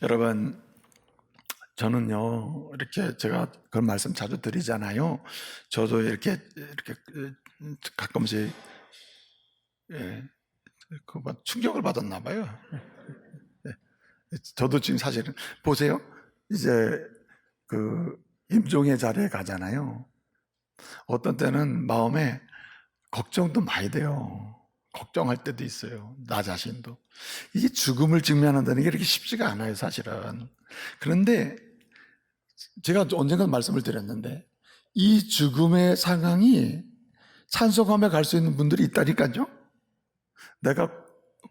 여러분, 저는요, 이렇게 제가 그런 말씀 자주 드리잖아요. 저도 이렇게 가끔씩, 충격을 받았나 봐요. 저도 지금 사실은, 보세요. 이제 임종의 자리에 가잖아요. 어떤 때는 마음에 걱정도 많이 돼요. 걱정할 때도 있어요. 나 자신도. 이게 죽음을 직면한다는 게 이렇게 쉽지가 않아요, 사실은. 그런데 제가 언젠가 말씀을 드렸는데 이 죽음의 상황이 찬송하며 갈 수 있는 분들이 있다니까요. 내가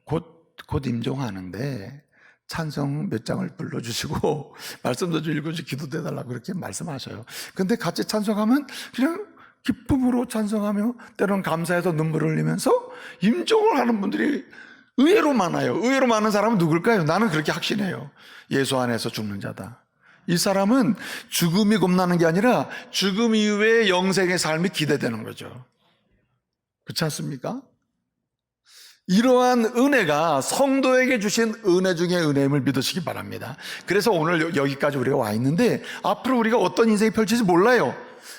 곧 임종하는데 찬송 몇 장을 불러주시고 말씀도 좀 읽어주시고 기도도 해달라고 그렇게 말씀하셔요. 근데 같이 찬송하면 그냥 기쁨으로 찬송하며 때로는 감사해서 눈물을 흘리면서 임종을 하는 분들이 의외로 많아요. 의외로 많은 사람은 누굴까요? 나는 그렇게 확신해요. 예수 안에서 죽는 자다. 이 사람은 죽음이 겁나는 게 아니라 죽음 이후에 영생의 삶이 기대되는 거죠. 그렇지 않습니까? 이러한 은혜가 성도에게 주신 은혜 중에 은혜임을 믿으시기 바랍니다. 그래서 오늘 여기까지 우리가 와 있는데 앞으로 우리가 어떤 인생이 펼칠지 몰라요.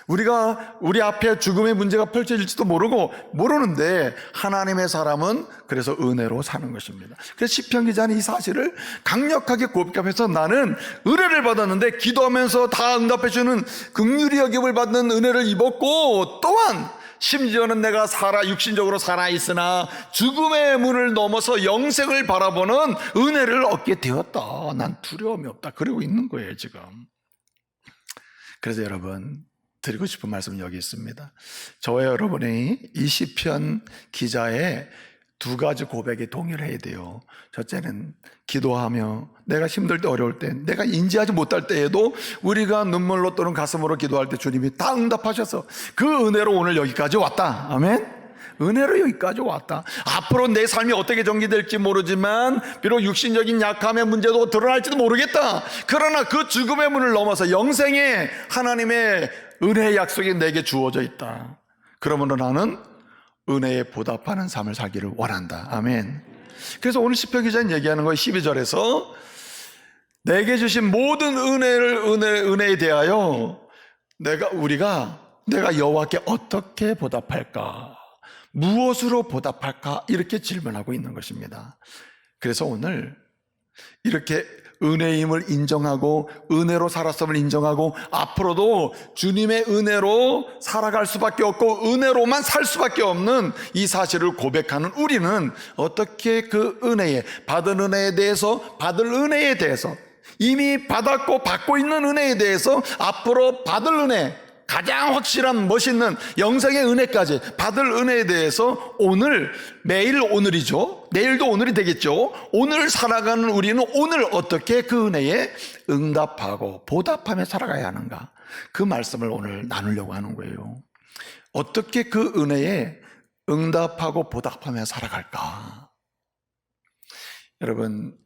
우리 앞에 죽음의 문제가 펼쳐질지도 모르는데 하나님의 사람은 그래서 은혜로 사는 것입니다. 그래서 시편 기자는 이 사실을 강력하게 고백하면서 나는 은혜를 받았는데 기도하면서 다 응답해 주는 긍휼히 여김을 받는 은혜를 입었고 또한 심지어는 내가 육신적으로 살아있으나 죽음의 문을 넘어서 영생을 바라보는 은혜를 얻게 되었다. 난 두려움이 없다. 그러고 있는 거예요, 지금. 그래서 여러분, 드리고 싶은 말씀은 여기 있습니다. 저와 여러분이 이 시편 기자의 두 가지 고백에 동의를 해야 돼요. 첫째는 기도하며 내가 힘들 때 어려울 때 내가 인지하지 못할 때에도 우리가 눈물로 또는 가슴으로 기도할 때 주님이 다 응답하셔서 그 은혜로 오늘 여기까지 왔다. 아멘. 은혜로 여기까지 왔다. 앞으로 내 삶이 어떻게 전개될지 모르지만 비록 육신적인 약함의 문제도 드러날지도 모르겠다. 그러나 그 죽음의 문을 넘어서 영생의 하나님의 은혜의 약속이 내게 주어져 있다. 그러므로 나는 은혜에 보답하는 삶을 살기를 원한다. 아멘. 그래서 오늘 시편 기자는 얘기하는 거예요. 12절에서 내게 주신 모든 은혜에 대하여 내가 여호와께 어떻게 보답할까? 무엇으로 보답할까? 이렇게 질문하고 있는 것입니다. 그래서 오늘 이렇게 은혜임을 인정하고 은혜로 살았음을 인정하고 앞으로도 주님의 은혜로 살아갈 수밖에 없고 은혜로만 살 수밖에 없는 이 사실을 고백하는 우리는 어떻게 그 받은 은혜에 대해서 이미 받았고 받고 있는 은혜에 대해서 앞으로 받을 은혜, 가장 확실한 멋있는 영생의 은혜까지 받을 은혜에 대해서 매일 오늘이죠. 내일도 오늘이 되겠죠. 오늘 살아가는 우리는 오늘 어떻게 그 은혜에 응답하고 보답하며 살아가야 하는가? 그 말씀을 오늘 나누려고 하는 거예요. 어떻게 그 은혜에 응답하고 보답하며 살아갈까? 여러분,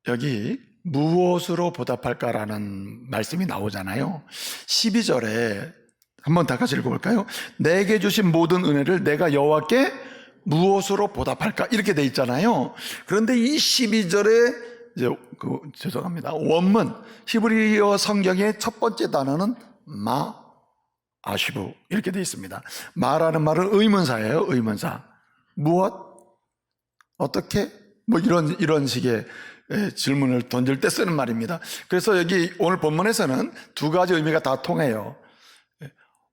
여기 무엇으로 보답할까라는 말씀이 나오잖아요. 12절에 한번 다 같이 읽어볼까요? 내게 주신 모든 은혜를 내가 여호와께 무엇으로 보답할까? 이렇게 돼 있잖아요. 그런데 이 12절에 죄송합니다. 원문 히브리어 성경의 첫 번째 단어는 아시부 이렇게 돼 있습니다. 마라는 말은 의문사예요. 의문사. 무엇? 어떻게? 이런 식의 질문을 던질 때 쓰는 말입니다. 그래서 여기 오늘 본문에서는 두 가지 의미가 다 통해요.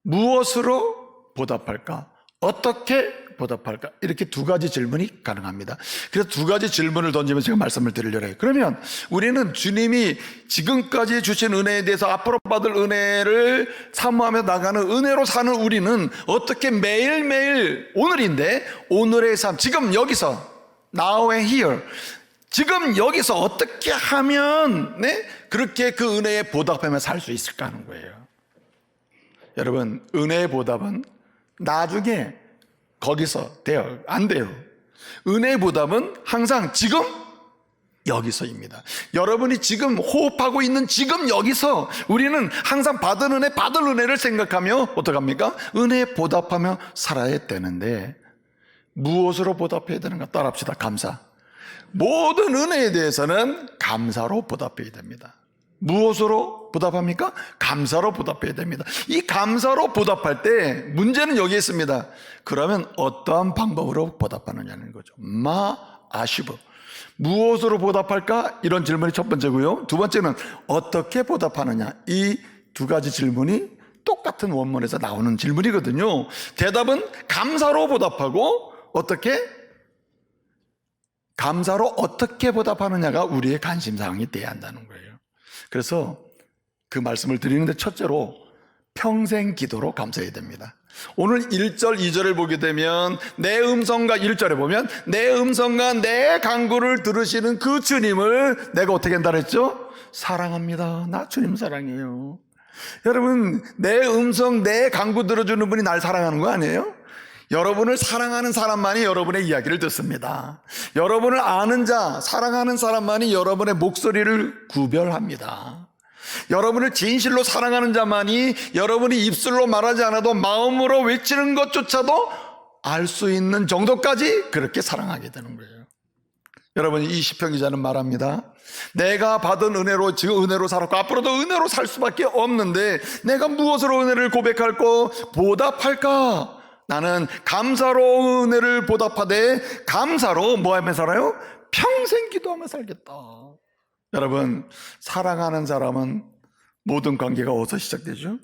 무엇으로 보답할까? 어떻게 보답할까? 이렇게 두 가지 질문이 가능합니다. 그래서 두 가지 질문을 던지면 제가 말씀을 드리려고 해요. 그러면 우리는 주님이 지금까지 주신 은혜에 대해서 앞으로 받을 은혜를 사모하며 나가는 은혜로 사는 우리는 어떻게 매일매일 오늘의 삶, 지금 여기서 Now and here, 지금 여기서 어떻게 하면 그렇게 그 은혜에 보답하며 살 수 있을까 하는 거예요. 여러분, 은혜의 보답은 나중에 거기서 돼요. 안 돼요. 은혜의 보답은 항상 지금 여기서입니다. 여러분이 지금 호흡하고 있는 지금 여기서 우리는 항상 받을 은혜를 생각하며 어떡합니까? 은혜에 보답하며 살아야 되는데 무엇으로 보답해야 되는가? 따라합시다. 감사. 모든 은혜에 대해서는 감사로 보답해야 됩니다. 무엇으로 보답합니까? 감사로 보답해야 됩니다. 이 감사로 보답할 때 문제는 여기 있습니다. 그러면 어떠한 방법으로 보답하느냐는 거죠. 아시브. 무엇으로 보답할까? 이런 질문이 첫 번째고요. 두 번째는 어떻게 보답하느냐. 이 두 가지 질문이 똑같은 원문에서 나오는 질문이거든요. 대답은 감사로 보답하고 감사로 어떻게 보답하느냐가 우리의 관심사항이 돼야 한다는 거예요. 그래서 그 말씀을 드리는데 첫째로 평생 기도로 감사해야 됩니다. 오늘 1절, 2절을 보게 되면 내 음성과 1절에 보면 내 음성과 내 간구를 들으시는 그 주님을 내가 어떻게 한다 그랬죠? 사랑합니다. 나 주님 사랑해요. 여러분, 내 음성, 내 간구 들어주는 분이 날 사랑하는 거 아니에요? 여러분을 사랑하는 사람만이 여러분의 이야기를 듣습니다. 여러분을 아는 자, 사랑하는 사람만이 여러분의 목소리를 구별합니다. 여러분을 진실로 사랑하는 자만이 여러분이 입술로 말하지 않아도 마음으로 외치는 것조차도 알 수 있는 정도까지 그렇게 사랑하게 되는 거예요. 여러분, 이 시편 기자는 말합니다. 내가 받은 은혜로 지금 은혜로 살았고 앞으로도 은혜로 살 수밖에 없는데 내가 무엇으로 은혜를 고백할까 보답할까? 나는 감사로 은혜를 보답하되 감사로 뭐하며 살아요? 평생 기도하며 살겠다. 여러분, 사랑하는 사람은 모든 관계가 어디서 시작되죠?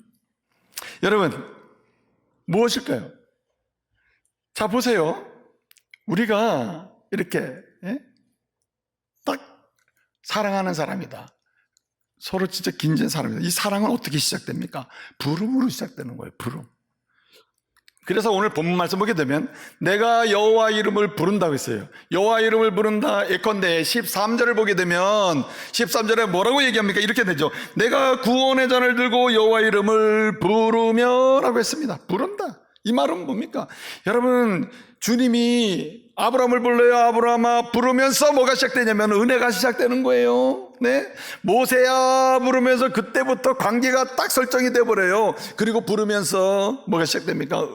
여러분, 무엇일까요? 자, 보세요. 우리가 이렇게 딱 사랑하는 사람이다. 서로 진짜 긴진 사람이다. 이 사랑은 어떻게 시작됩니까? 부름으로 시작되는 거예요. 부름. 그래서 오늘 본문 말씀 보게 되면 내가 여호와 이름을 부른다고 했어요. 여호와 이름을 부른다. 예컨대 13절을 보게 되면 13절에 뭐라고 얘기합니까? 이렇게 되죠. 내가 구원의 잔을 들고 여호와 이름을 부르며 라고 했습니다. 부른다. 이 말은 뭡니까? 여러분, 주님이 아브라함을 불러요. 아브라함아 부르면서 뭐가 시작되냐면 은혜가 시작되는 거예요. 네? 모세야 부르면서 그때부터 관계가 딱 설정이 돼버려요. 그리고 부르면서 뭐가 시작됩니까?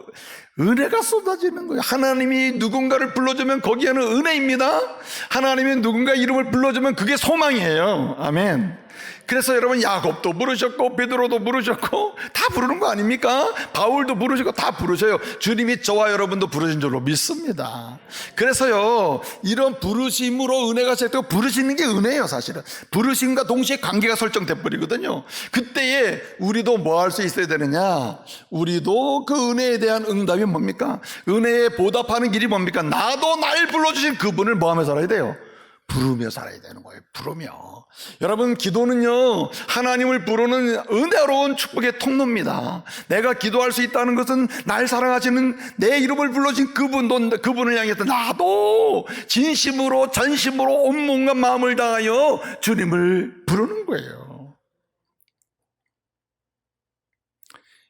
은혜가 쏟아지는 거예요. 하나님이 누군가를 불러주면 거기에는 은혜입니다. 하나님이 누군가 이름을 불러주면 그게 소망이에요. 아멘. 그래서 여러분, 야곱도 부르셨고 베드로도 부르셨고 다 부르는 거 아닙니까? 바울도 부르시고 다 부르셔요. 주님이 저와 여러분도 부르신 줄로 믿습니다. 그래서요, 이런 부르심으로 은혜가 시작되고, 부르시는 게 은혜예요. 사실은 부르심과 동시에 관계가 설정돼 버리거든요. 그때에 우리도 뭐 할 수 있어야 되느냐? 우리도 그 은혜에 대한 응답이 뭡니까? 은혜에 보답하는 길이 뭡니까? 나도 날 불러주신 그분을 뭐 하며 살아야 돼요? 부르며 살아야 되는 거예요. 부르며. 여러분, 기도는요, 하나님을 부르는 은혜로운 축복의 통로입니다. 내가 기도할 수 있다는 것은 날 사랑하시는, 내 이름을 불러주신 그분을 향해서 나도 진심으로 전심으로 온몸과 마음을 다하여 주님을 부르는 거예요.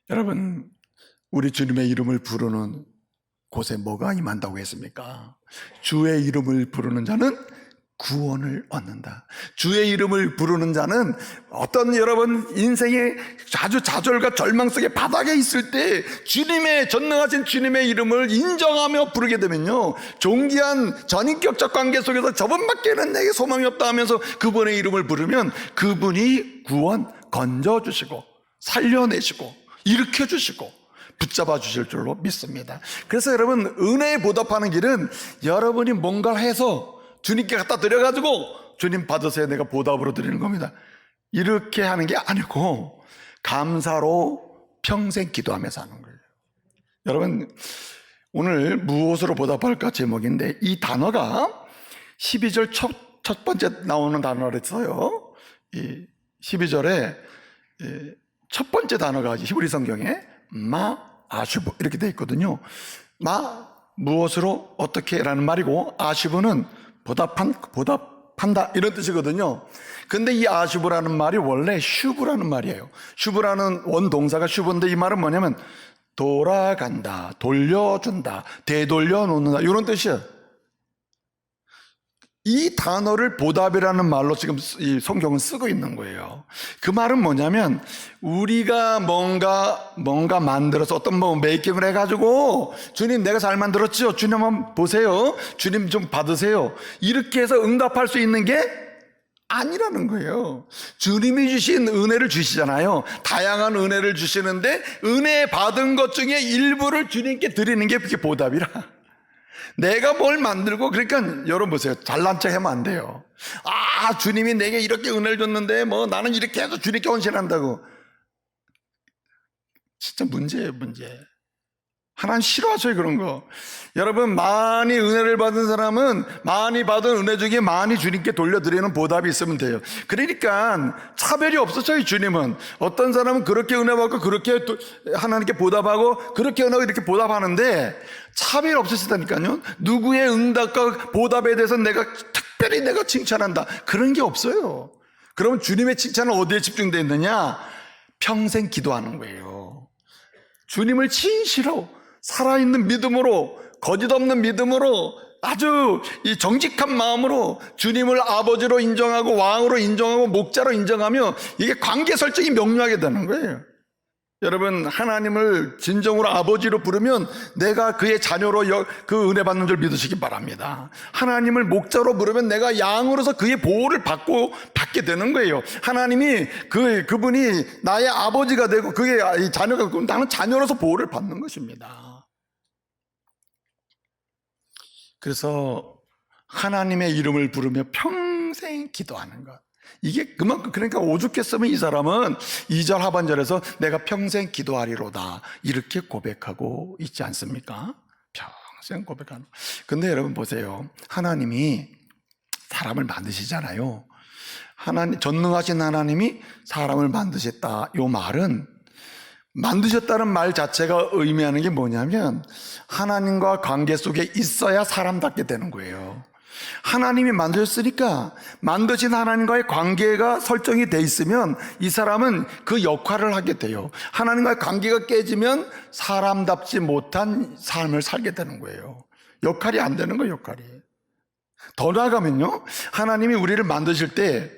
여러분, 우리 주님의 이름을 부르는 곳에 뭐가 임한다고 했습니까? 주의 이름을 부르는 자는 구원을 얻는다. 주의 이름을 부르는 자는 어떤, 여러분, 인생의 아주 좌절과 절망 속에 바닥에 있을 때 주님의, 전능하신 주님의 이름을 인정하며 부르게 되면요, 존귀한 전인격적 관계 속에서 저분밖에는 내게 소망이 없다 하면서 그분의 이름을 부르면 그분이 구원 건져주시고 살려내시고 일으켜주시고 붙잡아 주실 줄로 믿습니다. 그래서 여러분, 은혜에 보답하는 길은 여러분이 뭔가를 해서 주님께 갖다 드려가지고 주님 받으세요, 내가 보답으로 드리는 겁니다. 이렇게 하는 게 아니고 감사로 평생 기도하면서 하는 거예요. 여러분, 오늘 무엇으로 보답할까 제목인데, 이 단어가 12절 첫 번째 나오는 단어랬어요. 이 12절에 첫 번째 단어가 히브리 성경에 아슈브 이렇게 되어 있거든요. 무엇으로 어떻게 라는 말이고, 아슈브는 보답한다 이런 뜻이거든요. 근데 이 아슈브라는 말이 원래 슈브라는 말이에요. 슈브라는 원동사가 슈브인데 이 말은 뭐냐면 돌아간다, 돌려준다, 되돌려 놓는다 이런 뜻이에요. 이 단어를 보답이라는 말로 지금 이 성경은 쓰고 있는 거예요. 그 말은 뭐냐면 우리가 뭔가 만들어서 어떤 뭐 메이킹을 해가지고 주님 내가 잘 만들었죠, 주님 한번 보세요, 주님 좀 받으세요, 이렇게 해서 응답할 수 있는 게 아니라는 거예요. 주님이 주신 은혜를 주시잖아요. 다양한 은혜를 주시는데 은혜 받은 것 중에 일부를 주님께 드리는 게 그게 보답이라. 내가 뭘 만들고, 그러니까 여러분 보세요, 잘난 척 하면 안 돼요. 아, 주님이 내게 이렇게 은혜를 줬는데 뭐 나는 이렇게 해서 주님께 헌신한다고. 진짜 문제예요, 문제. 하나님 싫어하셔요, 그런 거. 여러분, 많이 은혜를 받은 사람은 많이 받은 은혜 중에 많이 주님께 돌려드리는 보답이 있으면 돼요. 그러니까 차별이 없었어요, 주님은. 어떤 사람은 그렇게 은혜 받고 그렇게 하나님께 보답하고 그렇게 은혜 이렇게 보답하는데 차별이 없으시다니까요. 누구의 응답과 보답에 대해서 내가 특별히 내가 칭찬한다, 그런 게 없어요. 그러면 주님의 칭찬은 어디에 집중되어 있느냐? 평생 기도하는 거예요. 주님을 진실로 살아있는 믿음으로, 거짓 없는 믿음으로, 아주 이 정직한 마음으로 주님을 아버지로 인정하고 왕으로 인정하고 목자로 인정하며 이게 관계 설정이 명료하게 되는 거예요. 여러분, 하나님을 진정으로 아버지로 부르면 내가 그의 자녀로 그 은혜 받는 줄 믿으시기 바랍니다. 하나님을 목자로 부르면 내가 양으로서 그의 보호를 받게 되는 거예요. 하나님이 그분이 나의 아버지가 되고 그의 자녀가 되고 나는 자녀로서 보호를 받는 것입니다. 그래서 하나님의 이름을 부르며 평생 기도하는 것, 이게 그만큼, 그러니까 오죽했으면 이 사람은 2절 하반절에서 내가 평생 기도하리로다 이렇게 고백하고 있지 않습니까? 평생 고백하는. 근데 여러분 보세요, 하나님이 사람을 만드시잖아요. 전능하신 하나님이 사람을 만드셨다, 이 말은, 만드셨다는 말 자체가 의미하는 게 뭐냐면 하나님과 관계 속에 있어야 사람답게 되는 거예요. 하나님이 만드셨으니까 만드신 하나님과의 관계가 설정이 돼 있으면 이 사람은 그 역할을 하게 돼요. 하나님과의 관계가 깨지면 사람답지 못한 삶을 살게 되는 거예요. 역할이 안 되는 거예요, 역할이. 더 나아가면요, 하나님이 우리를 만드실 때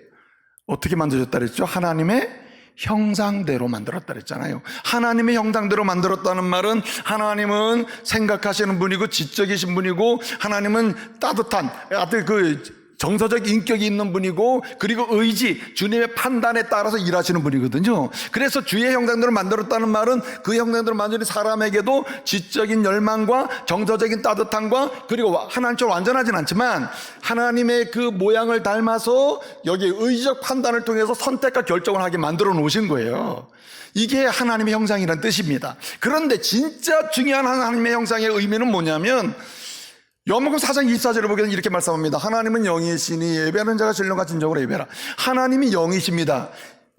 어떻게 만드셨다 그랬죠? 하나님의 형상대로 만들었다 그랬잖아요. 하나님의 형상대로 만들었다는 말은 하나님은 생각하시는 분이고 지적이신 분이고 하나님은 따뜻한 아주 정서적 인격이 있는 분이고 그리고 의지, 주님의 판단에 따라서 일하시는 분이거든요. 그래서 주의 형상대로 만들었다는 말은 그 형상대로 만드는 사람에게도 지적인 열망과 정서적인 따뜻함과 그리고 하나님처럼 완전하진 않지만 하나님의 그 모양을 닮아서 여기 의지적 판단을 통해서 선택과 결정을 하게 만들어 놓으신 거예요. 이게 하나님의 형상이라는 뜻입니다. 그런데 진짜 중요한 하나님의 형상의 의미는 뭐냐면 요한복음 4장 24절에 보면 이렇게 말씀합니다. 하나님은 영이시니 예배하는 자가 신령과 진정으로 예배하라. 하나님이 영이십니다.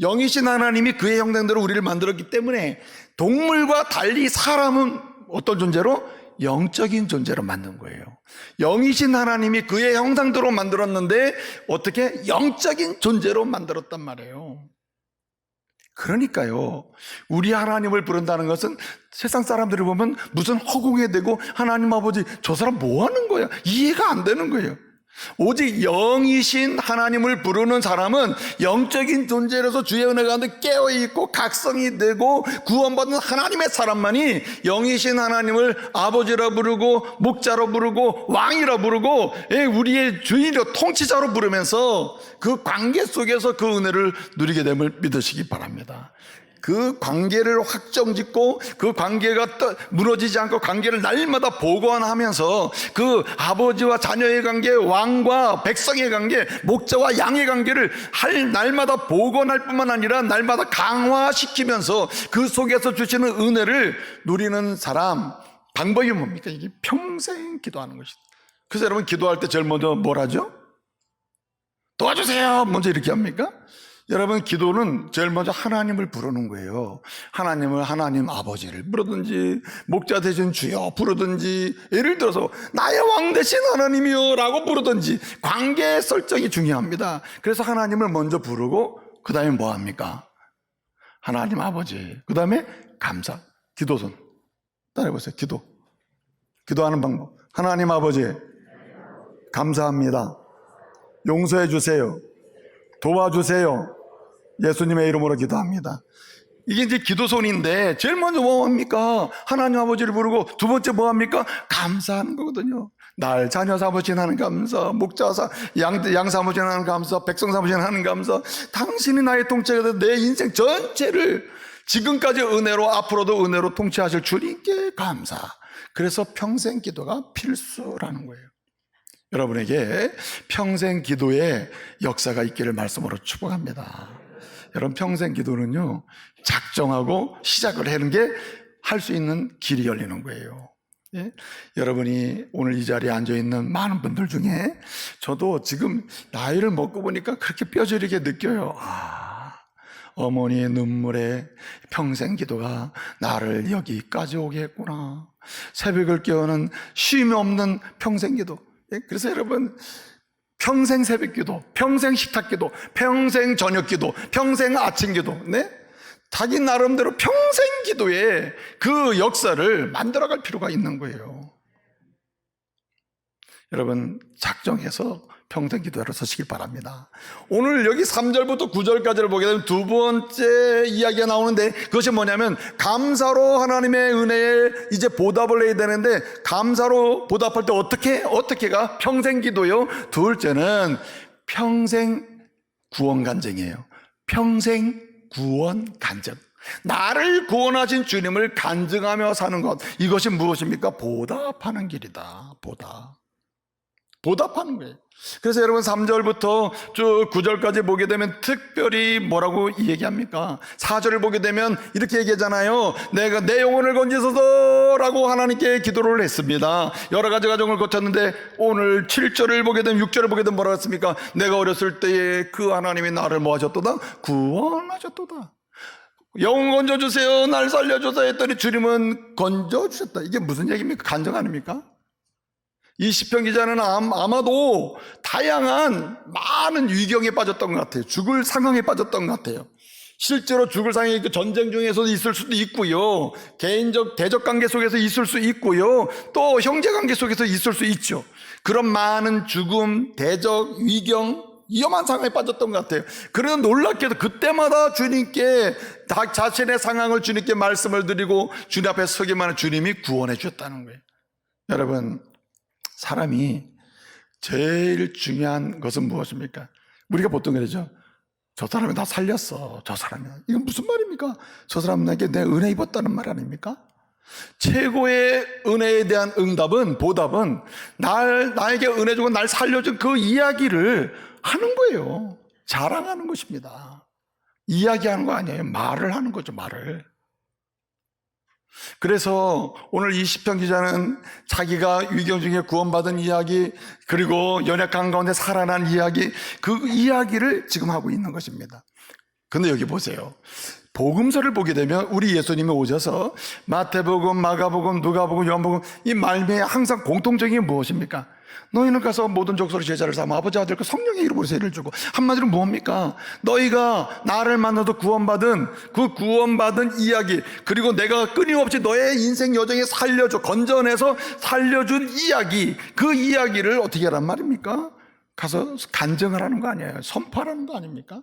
영이신 하나님이 그의 형상대로 우리를 만들었기 때문에 동물과 달리 사람은 어떤 존재로? 영적인 존재로 만든 거예요. 영이신 하나님이 그의 형상대로 만들었는데 어떻게? 영적인 존재로 만들었단 말이에요. 그러니까요, 우리 하나님을 부른다는 것은 세상 사람들이 보면 무슨 허공에 대고 하나님 아버지 저 사람 뭐 하는 거야? 이해가 안 되는 거예요. 오직 영이신 하나님을 부르는 사람은 영적인 존재로서 주의 은혜 가운데 깨어있고 각성이 되고 구원받는 하나님의 사람만이 영이신 하나님을 아버지라 부르고 목자로 부르고 왕이라 부르고 우리의 주인이로 통치자로 부르면서 그 관계 속에서 그 은혜를 누리게 됨을 믿으시기 바랍니다. 그 관계를 확정짓고 그 관계가 무너지지 않고 관계를 날마다 보완하면서 그 아버지와 자녀의 관계, 왕과 백성의 관계, 목자와 양의 관계를 날마다 복원할 뿐만 아니라 날마다 강화시키면서 그 속에서 주시는 은혜를 누리는 사람, 방법이 뭡니까? 이게 평생 기도하는 것이다. 그래서 여러분 기도할 때 제일 먼저 뭘 하죠? 도와주세요 먼저 이렇게 합니까? 여러분 기도는 제일 먼저 하나님을 부르는 거예요. 하나님을 하나님 아버지를 부르든지 목자 되신 주여 부르든지 예를 들어서 나의 왕 되신 하나님이여 라고 부르든지 관계 설정이 중요합니다. 그래서 하나님을 먼저 부르고 그 다음에 뭐 합니까? 하나님 아버지, 그 다음에 감사, 기도선 따라해보세요. 기도하는 방법. 하나님 아버지 감사합니다. 용서해 주세요. 도와주세요. 예수님의 이름으로 기도합니다. 이게 이제 기도손인데 제일 먼저 뭐합니까? 하나님 아버지를 부르고 두 번째 뭐합니까? 감사하는 거거든요. 날 자녀 사모신 하는 감사, 목자 양 사모신 하는 감사, 백성 사모신 하는 감사. 당신이 나의 통치가 돼서 내 인생 전체를 지금까지 은혜로 앞으로도 은혜로 통치하실 주님께 감사. 그래서 평생 기도가 필수라는 거예요. 여러분에게 평생 기도의 역사가 있기를 말씀으로 축복합니다. 여러분, 평생 기도는요, 작정하고 시작을 하는 게 할 수 있는 길이 열리는 거예요. 예? 여러분이 오늘 이 자리에 앉아있는 많은 분들 중에 저도 지금 나이를 먹고 보니까 그렇게 뼈저리게 느껴요. 어머니의 눈물에 평생 기도가 나를 여기까지 오게 했구나. 새벽을 깨우는 쉼이 없는 평생 기도. 예? 그래서 여러분, 평생 새벽 기도, 평생 식탁 기도, 평생 저녁 기도, 평생 아침 기도, 네? 자기 나름대로 평생 기도의 그 역사를 만들어갈 필요가 있는 거예요. 여러분, 작정해서 평생 기도하러 서시길 바랍니다. 오늘 여기 3절부터 9절까지를 보게 되면 두 번째 이야기가 나오는데, 그것이 뭐냐면 감사로 하나님의 은혜에 이제 보답을 해야 되는데, 감사로 보답할 때 어떻게가 평생 기도요. 둘째는 평생 구원 간증이에요. 평생 구원 간증. 나를 구원하신 주님을 간증하며 사는 것, 이것이 무엇입니까? 보답하는 길이다. 보답하는 거예요. 그래서 여러분 3절부터 쭉 9절까지 보게 되면 특별히 뭐라고 얘기합니까? 4절을 보게 되면 이렇게 얘기하잖아요. 내가 내 영혼을 건지소서라고 하나님께 기도를 했습니다. 여러 가지 과정을 거쳤는데 오늘 7절을 보게 되면 6절을 보게 되면 뭐라고 했습니까? 내가 어렸을 때에 그 하나님이 나를 뭐 하셨도다? 구원하셨도다. 영혼 건져주세요, 날 살려줘서 했더니 주님은 건져주셨다. 이게 무슨 얘기입니까? 간증 아닙니까? 이 시편 기자는 아마도 다양한 많은 위경에 빠졌던 것 같아요. 죽을 상황에 빠졌던 것 같아요. 실제로 죽을 상황이 전쟁 중에서도 있을 수도 있고요, 개인적 대적 관계 속에서 있을 수 있고요, 또 형제 관계 속에서 있을 수 있죠. 그런 많은 죽음, 대적, 위경, 위험한 상황에 빠졌던 것 같아요. 그래서 놀랍게도 그때마다 주님께 자신의 상황을 주님께 말씀을 드리고 주님 앞에 서기만 한 주님이 구원해 주셨다는 거예요. 여러분, 사람이 제일 중요한 것은 무엇입니까? 우리가 보통 그러죠. 저 사람이 나 살렸어. 저 사람이. 이건 무슨 말입니까? 저 사람에게 내 은혜 입었다는 말 아닙니까? 최고의 은혜에 대한 응답은, 보답은 나에게 은혜 주고 날 살려준 그 이야기를 하는 거예요. 자랑하는 것입니다. 이야기하는 거 아니에요. 말을 하는 거죠. 말을. 그래서 오늘 이 시편 기자는 자기가 위경 중에 구원받은 이야기, 그리고 연약한 가운데 살아난 이야기, 그 이야기를 지금 하고 있는 것입니다. 근데 여기 보세요. 복음서를 보게 되면 우리 예수님이 오셔서 마태복음, 마가복음, 누가복음, 요한복음, 이 말미에 항상 공통적인 게 무엇입니까? 너희는 가서 모든 족속으로 제자를 삼아 아버지, 아들, 그 성령의 이름으로 세례를 주고. 한마디로 뭡니까? 너희가 나를 만나도 구원받은 그 구원받은 이야기, 그리고 내가 끊임없이 너의 인생 여정에 살려줘, 건져내서 살려준 이야기, 그 이야기를 어떻게 하란 말입니까? 가서 간증을 하는 거 아니에요. 선포하라는 거 아닙니까?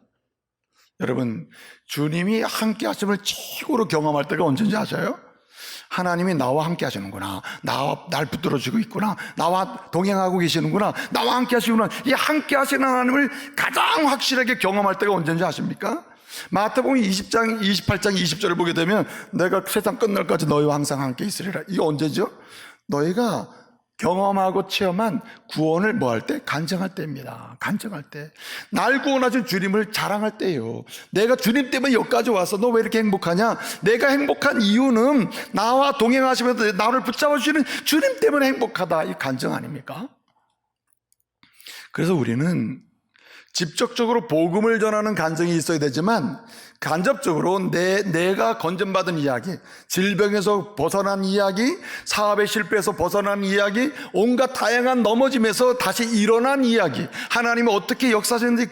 여러분, 주님이 함께 하심을 최고로 경험할 때가 언제인지 아세요? 하나님이 나와 함께 하시는구나, 날 붙들어주고 있구나, 나와 동행하고 계시는구나, 나와 함께 하시구나, 이 함께 하시는 하나님을 가장 확실하게 경험할 때가 언제인지 아십니까? 마태복음 20장 28장 20절을 보게 되면 내가 세상 끝날까지 너희와 항상 함께 있으리라. 이게 언제죠? 너희가 경험하고 체험한 구원을 뭐 할 때? 간증할 때입니다. 간증할 때. 날 구원하신 주님을 자랑할 때예요. 내가 주님 때문에 여기까지 와서 너 왜 이렇게 행복하냐? 내가 행복한 이유는 나와 동행하시면서 나를 붙잡아 주시는 주님 때문에 행복하다. 이 간증 아닙니까? 그래서 우리는 직접적으로 복음을 전하는 간증이 있어야 되지만, 간접적으로 내가 건전받은 이야기, 질병에서 벗어난 이야기, 사업의 실패에서 벗어난 이야기, 온갖 다양한 넘어짐에서 다시 일어난 이야기, 하나님이 어떻게 역사하셨는지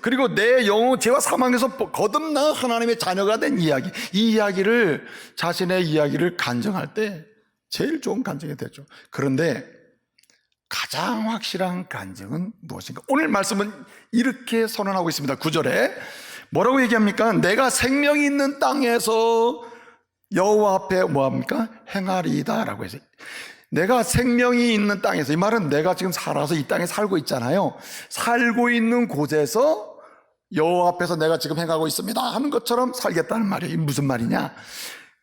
그리고 내 영혼, 죄와 사망에서 거듭나 하나님의 자녀가 된 이야기, 이 이야기를, 자신의 이야기를 간증할 때 제일 좋은 간증이 되죠. 그런데 가장 확실한 간증은 무엇인가? 오늘 말씀은 이렇게 선언하고 있습니다. 9절에 뭐라고 얘기합니까? 내가 생명이 있는 땅에서 여호와 앞에 뭐합니까? 행하리이다 라고 해서, 내가 생명이 있는 땅에서, 이 말은 내가 지금 살아서 이 땅에 살고 있잖아요. 살고 있는 곳에서 여호와 앞에서 내가 지금 행하고 있습니다 하는 것처럼 살겠다는 말이에요. 이게 무슨 말이냐?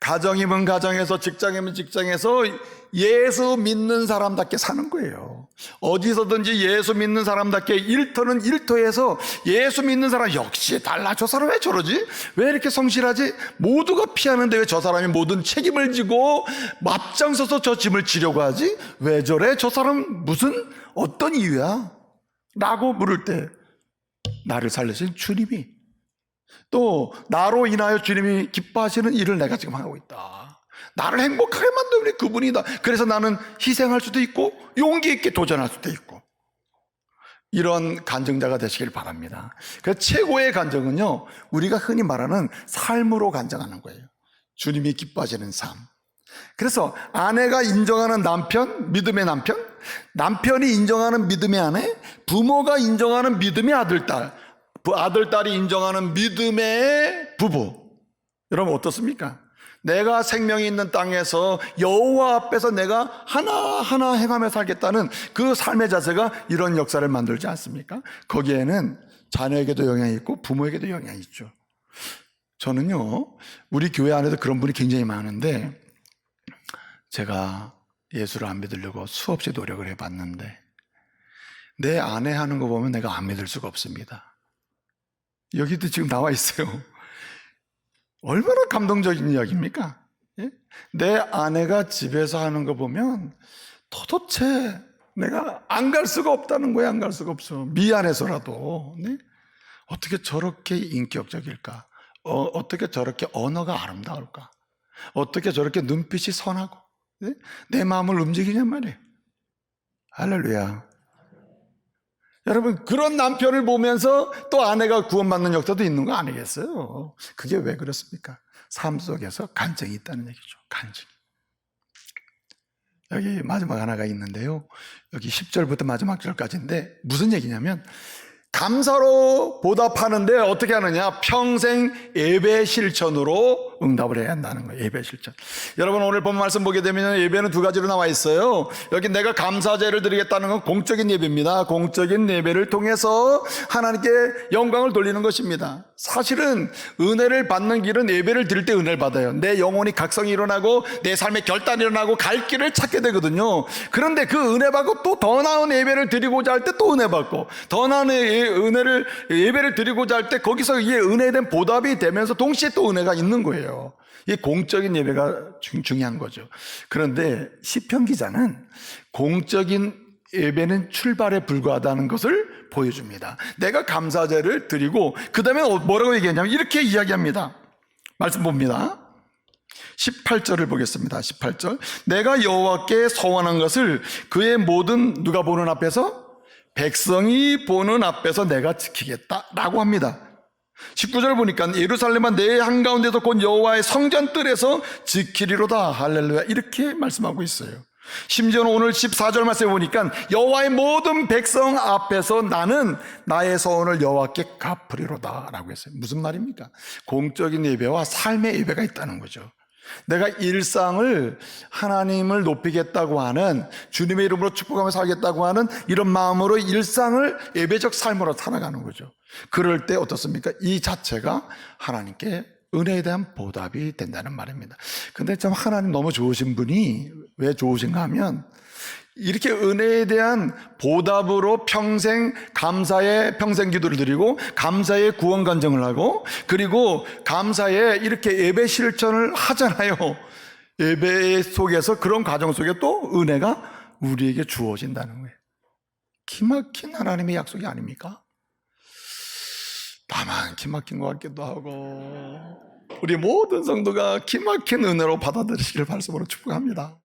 가정이면 가정에서, 직장이면 직장에서 예수 믿는 사람답게 사는 거예요. 어디서든지 예수 믿는 사람답게, 일터는 일터에서 예수 믿는 사람, 역시 달라, 저 사람 왜 저러지? 왜 이렇게 성실하지? 모두가 피하는데 왜 저 사람이 모든 책임을 지고 앞장서서 저 짐을 지려고 하지? 왜 저래? 저 사람 무슨 어떤 이유야? 라고 물을 때 나를 살리신 주님이, 또 나로 인하여 주님이 기뻐하시는 일을 내가 지금 하고 있다, 나를 행복하게 만드는 그분이다. 그래서 나는 희생할 수도 있고 용기 있게 도전할 수도 있고, 이런 간증자가 되시길 바랍니다. 그래서 최고의 간증은요, 우리가 흔히 말하는 삶으로 간증하는 거예요. 주님이 기뻐하시는 삶. 그래서 아내가 인정하는 남편, 믿음의 남편, 남편이 인정하는 믿음의 아내, 부모가 인정하는 믿음의 아들, 딸, 아들, 딸이 인정하는 믿음의 부부. 여러분 어떻습니까? 내가 생명이 있는 땅에서 여호와 앞에서 내가 하나하나 행하며 살겠다는 그 삶의 자세가 이런 역사를 만들지 않습니까? 거기에는 자녀에게도 영향이 있고 부모에게도 영향이 있죠. 저는요, 우리 교회 안에도 그런 분이 굉장히 많은데, 제가 예수를 안 믿으려고 수없이 노력을 해봤는데 내 아내 하는 거 보면 내가 안 믿을 수가 없습니다. 여기도 지금 나와 있어요. 얼마나 감동적인 이야기입니까? 예? 내 아내가 집에서 하는 거 보면 도대체 내가 안 갈 수가 없다는 거야. 안 갈 수가 없어. 미안해서라도. 네? 어떻게 저렇게 인격적일까? 어떻게 저렇게 언어가 아름다울까? 어떻게 저렇게 눈빛이 선하고, 네? 내 마음을 움직이냔 말이에요. 할렐루야. 여러분, 그런 남편을 보면서 또 아내가 구원받는 역사도 있는 거 아니겠어요? 그게 왜 그렇습니까? 삶 속에서 간증이 있다는 얘기죠. 간증. 여기 마지막 하나가 있는데요, 여기 10절부터 마지막 절까지인데 무슨 얘기냐면, 감사로 보답하는데 어떻게 하느냐? 평생 예배 실천으로 응답을 해야 한다는 거예요. 예배 실천. 여러분, 오늘 본 말씀 보게 되면 예배는 두 가지로 나와 있어요. 여기 내가 감사제를 드리겠다는 건 공적인 예배입니다. 공적인 예배를 통해서 하나님께 영광을 돌리는 것입니다. 사실은 은혜를 받는 길은 예배를 드릴 때 은혜를 받아요. 내 영혼이 각성이 일어나고 내 삶의 결단이 일어나고 갈 길을 찾게 되거든요. 그런데 그 은혜 받고 또 더 나은 예배를 드리고자 할 때 또 은혜 받고, 더 나은 예배를 드리고자 할 때 거기서 이게 은혜에 대한 보답이 되면서 동시에 또 은혜가 있는 거예요. 이 공적인 예배가 중요한 거죠. 그런데 시편 기자는 공적인 예배는 출발에 불과하다는 것을 보여줍니다. 내가 감사제를 드리고 그 다음에 뭐라고 얘기했냐면 이렇게 이야기합니다. 말씀 봅니다. 18절을 보겠습니다. 18절. 내가 여호와께 서원한 것을 그의 모든, 누가 보는 앞에서? 백성이 보는 앞에서 내가 지키겠다 라고 합니다. 19절 보니까 예루살렘아 내 한가운데서 곧 여호와의 성전뜰에서 지키리로다. 할렐루야. 이렇게 말씀하고 있어요. 심지어는 오늘 14절 말씀에 보니까 여호와의 모든 백성 앞에서 나는 나의 서원을 여호와께 갚으리로다 라고 했어요. 무슨 말입니까? 공적인 예배와 삶의 예배가 있다는 거죠. 내가 일상을 하나님을 높이겠다고 하는, 주님의 이름으로 축복하며 살겠다고 하는 이런 마음으로 일상을 예배적 삶으로 살아가는 거죠. 그럴 때 어떻습니까? 이 자체가 하나님께 은혜에 대한 보답이 된다는 말입니다. 근데 참 하나님 너무 좋으신 분이, 왜 좋으신가 하면 이렇게 은혜에 대한 보답으로 평생 감사의 평생 기도를 드리고 감사의 구원 간증을 하고, 그리고 감사의 이렇게 예배 실천을 하잖아요. 예배 속에서, 그런 과정 속에 또 은혜가 우리에게 주어진다는 거예요. 기막힌 하나님의 약속이 아닙니까? 나만 기막힌 것 같기도 하고, 우리 모든 성도가 기막힌 은혜로 받아들이시길 말씀으로 축복합니다.